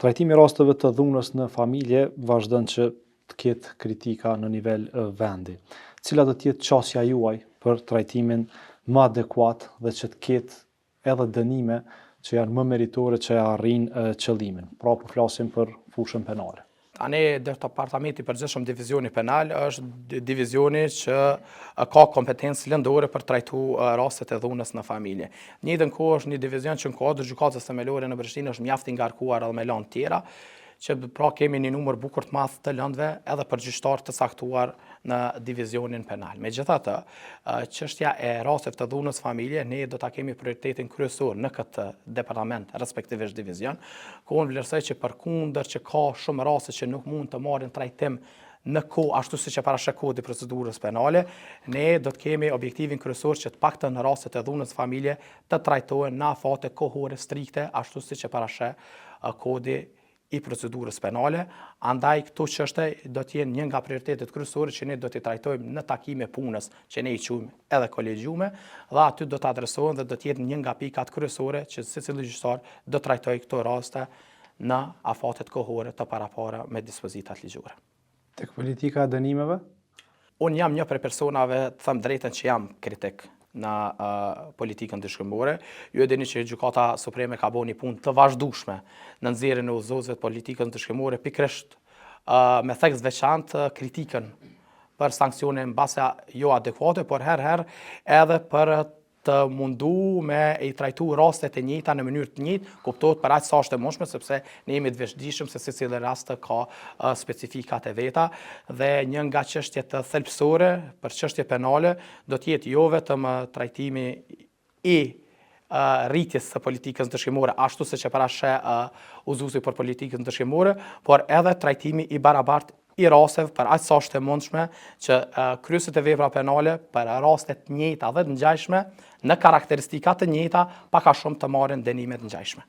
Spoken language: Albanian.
Trajtimi i rasteve të dhunës në familje vazhdon që të ketë kritika në nivel vendi. Cila do të jetë qasja juaj për trajtimin më adekuat dhe që të ketë edhe dënime që janë më meritore që arrijnë qëllimin. Pra po flasim për fushën penale. Tani departamenti i përgjithshëm divizioni penal është divizioni që ka kompetencë lëndore për trajtu rastet e dhunës në familje. Njëjtën kohë është një divizion që në kuadër gjykatës themelore në Prishtinë është mjaft i ngarkuar edhe me lëndë tjera, që pra kemi një numër bukur të madh të lëndëve edhe për gjyqtar të caktuar në divizionin penal. Megjithatë, çështja e rasteve të dhunës familje ne do ta kemi prioritetin kryesor në këtë departament, respektivisht divizion, ku unë vlerësoj që përkundër që ka shumë raste që nuk mund të marrin trajtim në kohë ashtu siç e parashë kodi i procedurës penale, ne do të kemi objektivin kryesor që të paktën në rastet e dhunës familje të trajtohen në afate kohore strikte ashtu siç e parashë kodi i procedurës penale, andaj këto çështje do të jenë një nga prioritetet kryesore që ne do t'i trajtojmë në takime punës që ne i quajmë edhe kolegjume, dhe aty do të adresohen dhe do të jetë një nga pikat kryesore që secili gjyqtar do të trajtojë këto raste në afatet kohore të parapara me dispozitat ligjore. Tek politika e dënimeve? Unë jam një prej personave, të them drejtën, që jam kritik në politikën dëshkëmbore. Ju e dini që Gjykata Supreme ka bërë një punë të vazhdueshme në nxjerrjen e udhëzuesve të politikës dëshkëmbore, pikërisht me theks veçantë kritikën për sanksione mbase jo adekuate, por herë edhe për të mundu me i trajtu rastet e njëjta në mënyrë të njëjtë, kuptohet për aq sa është e mundshme, sepse ne jemi të vetëdijshëm se secili rast ka specifikat e veta dhe një nga çështjet të thelbësore për çështje penale do të jetë jo vetëm trajtimi i rritjes së politikës ndëshkimore, ashtu siç e parashë udhëzuesi për politikën ndëshkimore, por edhe trajtimi i barabartë i rasteve për aq sa është e mundshme që kryesit e vepra penale për raste të njëjta dhe të ngjashme në karakteristika të njëjta pak a shumë të marrin dënime të ngjashme.